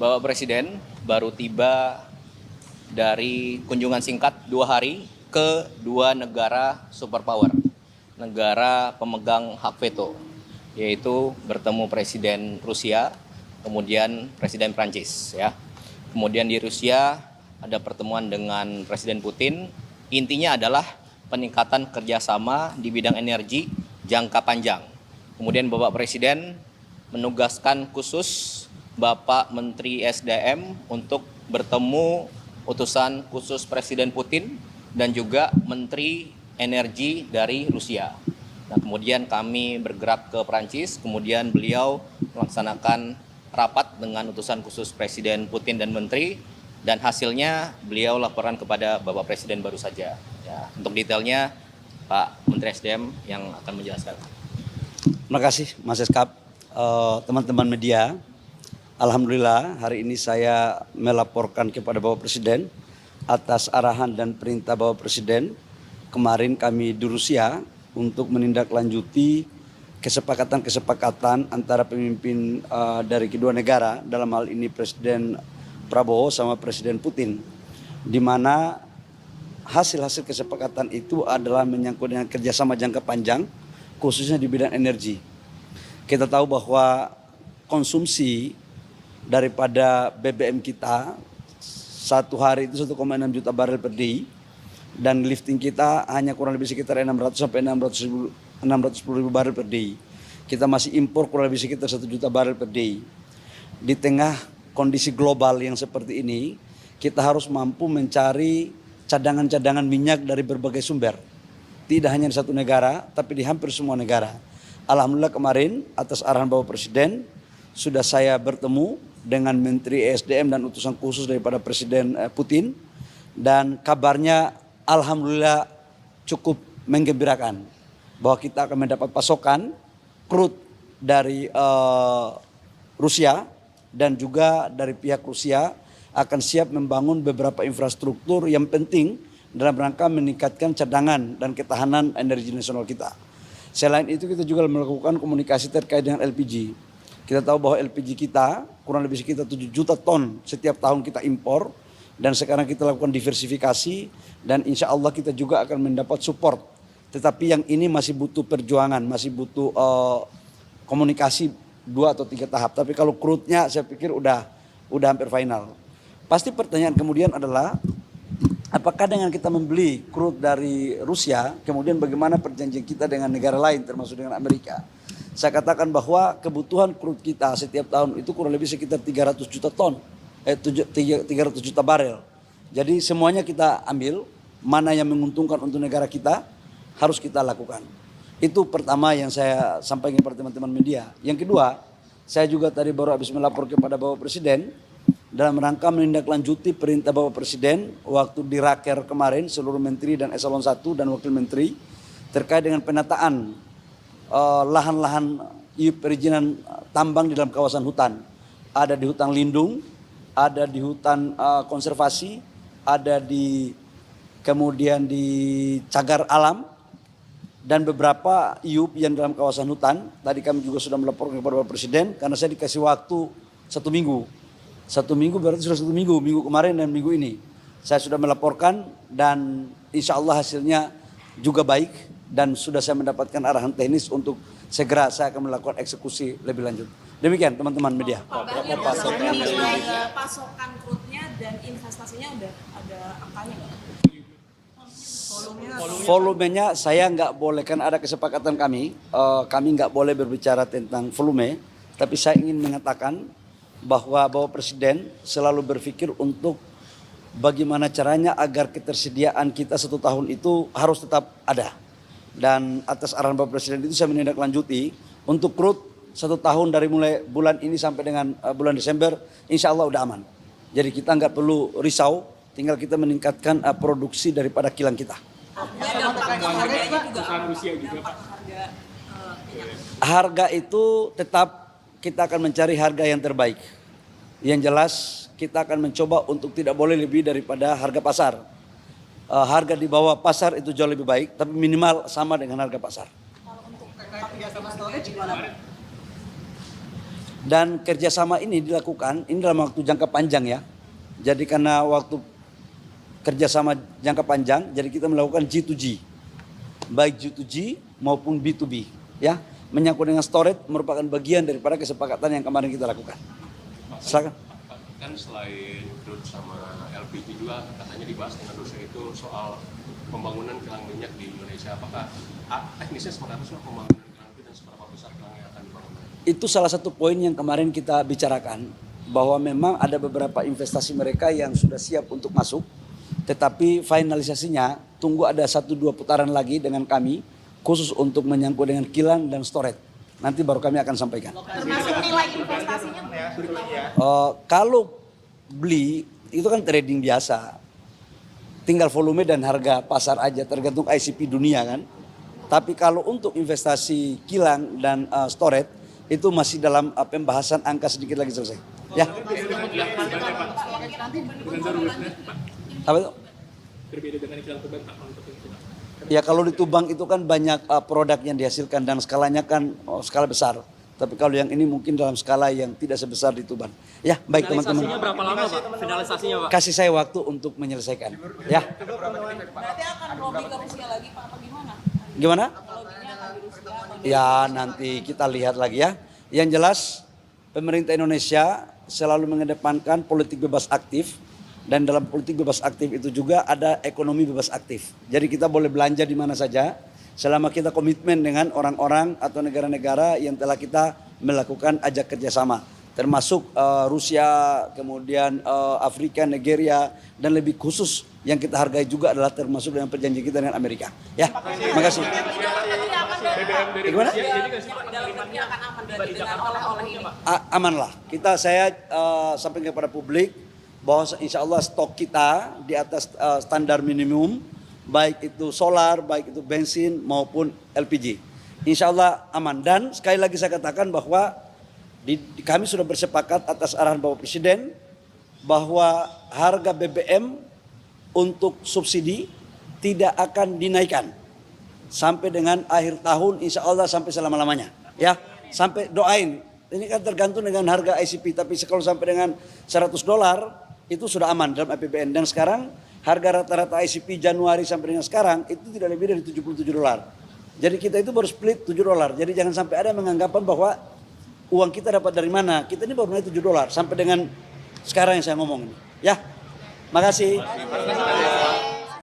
Bapak Presiden baru tiba dari kunjungan singkat 2 hari ke 2 negara superpower, negara pemegang hak veto, yaitu bertemu Presiden Rusia, kemudian Presiden Prancis. Ya. Kemudian di Rusia ada pertemuan dengan Presiden Putin. Intinya adalah peningkatan kerjasama di bidang energi jangka panjang. Kemudian Bapak Presiden menugaskan khusus Bapak Menteri SDM untuk bertemu utusan khusus Presiden Putin dan juga Menteri Energi dari Rusia. Nah, kemudian kami bergerak ke Prancis, kemudian beliau melaksanakan rapat dengan utusan khusus Presiden Putin dan Menteri, dan hasilnya beliau laporan kepada Bapak Presiden baru saja. Ya, untuk detailnya Pak Menteri SDM yang akan menjelaskan. Terima kasih Mas Eskap, teman-teman media. Alhamdulillah hari ini saya melaporkan kepada Bapak Presiden atas arahan dan perintah Bapak Presiden. Kemarin kami di Rusia untuk menindaklanjuti kesepakatan antara pemimpin dari kedua negara, dalam hal ini Presiden Prabowo sama Presiden Putin, di mana hasil-hasil kesepakatan itu adalah menyangkut dengan kerjasama jangka panjang, khususnya di bidang energi. Kita tahu bahwa konsumsi daripada BBM kita satu hari itu 1,6 juta barel per day, dan lifting kita hanya kurang lebih sekitar 600 sampai 610 ribu barel per day. Kita masih impor kurang lebih sekitar 1 juta barel per day. Di tengah kondisi global yang seperti ini, kita harus mampu mencari cadangan-cadangan minyak dari berbagai sumber. Tidak hanya di satu negara, tapi di hampir semua negara. Alhamdulillah kemarin atas arahan Bapak Presiden sudah saya bertemu dengan Menteri ESDM dan utusan khusus daripada Presiden Putin, dan kabarnya alhamdulillah cukup menggembirakan bahwa kita akan mendapat pasokan crude dari Rusia, dan juga dari pihak Rusia akan siap membangun beberapa infrastruktur yang penting dalam rangka meningkatkan cadangan dan ketahanan energi nasional kita. Selain itu kita juga melakukan komunikasi terkait dengan LPG. Kita tahu bahwa LPG kita kurang lebih sekitar 7 juta ton setiap tahun kita impor, dan sekarang kita lakukan diversifikasi, dan insya Allah kita juga akan mendapat support. Tetapi yang ini masih butuh perjuangan, masih butuh komunikasi 2 atau 3 tahap. Tapi kalau crude-nya saya pikir udah hampir final. Pasti pertanyaan kemudian adalah, apakah dengan kita membeli crude dari Rusia, kemudian bagaimana perjanjian kita dengan negara lain termasuk dengan Amerika? Saya katakan bahwa kebutuhan crude kita setiap tahun itu kurang lebih sekitar 300 juta ton, 300 juta barel. Jadi semuanya kita ambil, mana yang menguntungkan untuk negara kita harus kita lakukan. Itu pertama yang saya sampaikan kepada teman-teman media. Yang kedua, saya juga tadi baru habis melapor kepada Bapak Presiden dalam rangka menindaklanjuti perintah Bapak Presiden waktu di Raker kemarin, seluruh menteri dan eselon 1 dan wakil menteri terkait dengan penataan lahan-lahan perizinan tambang di dalam kawasan hutan. Ada di hutan lindung, ada di hutan konservasi, ada kemudian di cagar alam, dan beberapa IUP yang dalam kawasan hutan. Tadi kami juga sudah melaporkan kepada Bapak Presiden, karena saya dikasih waktu 1 minggu. 1 minggu berarti sudah 1 minggu, minggu kemarin dan minggu ini. Saya sudah melaporkan, dan insya Allah hasilnya juga baik. Dan sudah saya mendapatkan arahan teknis untuk segera saya akan melakukan eksekusi lebih lanjut. Demikian teman-teman media. Berapa pasokan crude-nya dan investasinya udah ada angkanya nggak? Volumenya saya nggak boleh, kan ada kesepakatan kami nggak boleh berbicara tentang volume, tapi saya ingin mengatakan bahwa Bapak Presiden selalu berpikir untuk bagaimana caranya agar ketersediaan kita 1 tahun itu harus tetap ada. Dan atas arahan Bapak Presiden itu saya menindaklanjuti untuk crude 1 tahun dari mulai bulan ini sampai dengan bulan Desember, insya Allah udah aman. Jadi kita nggak perlu risau, tinggal kita meningkatkan produksi daripada kilang kita. Harga itu tetap kita akan mencari harga yang terbaik. Yang jelas kita akan mencoba untuk tidak boleh lebih daripada harga pasar. Harga di bawah pasar itu jauh lebih baik, tapi minimal sama dengan harga pasar. Dan kerjasama ini dilakukan ini dalam waktu jangka panjang ya. Jadi karena waktu kerjasama jangka panjang, jadi kita melakukan G2G, baik G2G maupun B2B, ya. Menyangkut dengan storage merupakan bagian daripada kesepakatan yang kemarin kita lakukan. Silakan. Kan selain crude sama LPG juga katanya dibahas dengan dosen itu soal pembangunan kilang minyak di Indonesia. Apakah teknisnya seperti apa sih pembangunan kilang itu dan seberapa besar kilang yang akan dibangun? Itu salah satu poin yang kemarin kita bicarakan, bahwa memang ada beberapa investasi mereka yang sudah siap untuk masuk, tetapi finalisasinya tunggu ada 1-2 putaran lagi dengan kami, khusus untuk menyangkut dengan kilang dan storage. Nanti baru kami akan sampaikan. Termasuk nilai investasinya Kalau beli itu kan trading biasa, tinggal volume dan harga pasar aja, tergantung ICP dunia kan. Tapi kalau untuk investasi kilang dan storage itu masih dalam pembahasan, angka sedikit lagi selesai. Ya. Apa itu? Berbeda dengan kilang Tuban Pak untuk itu. Ya kalau di Tuban itu kan banyak produk yang dihasilkan dan skalanya kan skala besar. Tapi kalau yang ini mungkin dalam skala yang tidak sebesar di Tuban. Ya baik teman-teman. Finalisasinya berapa lama Pak? Finalisasinya Pak? Kasih saya waktu untuk menyelesaikan. Ya. berarti akan lobby ke Rusia lagi Pak, apa gimana? Gimana? Lobbynya akan di Rusia atau Ya nanti kita lihat lagi ya. Yang jelas pemerintah Indonesia selalu mengedepankan politik bebas aktif. Dan dalam politik bebas aktif itu juga ada ekonomi bebas aktif. Jadi kita boleh belanja di mana saja selama kita komitmen dengan orang-orang atau negara-negara yang telah kita melakukan ajak kerjasama. Termasuk Rusia, kemudian Afrika, Nigeria, dan lebih khusus yang kita hargai juga adalah termasuk dengan perjanjian kita dengan Amerika. Ya, makasih. Gimana? dalam negeri akan aman berarti dengan oleh-oleh ini. Amanlah. Saya sampaikan kepada publik bahwa insya Allah stok kita di atas standar minimum, baik itu solar, baik itu bensin maupun LPG. Insya Allah aman. Dan sekali lagi saya katakan bahwa kami sudah bersepakat atas arahan Bapak Presiden bahwa harga BBM untuk subsidi tidak akan dinaikkan sampai dengan akhir tahun, insya Allah sampai selama-lamanya. Ya, sampai doain. Ini kan tergantung dengan harga ICP, tapi kalau sampai dengan $100 itu sudah aman dalam APBN. Dan sekarang harga rata-rata ICP Januari sampai dengan sekarang itu tidak lebih dari $77. Jadi kita itu baru split $7. Jadi jangan sampai ada menganggapan bahwa uang kita dapat dari mana. Kita ini baru naik $7 sampai dengan sekarang yang saya ngomong ini. Ya, makasih.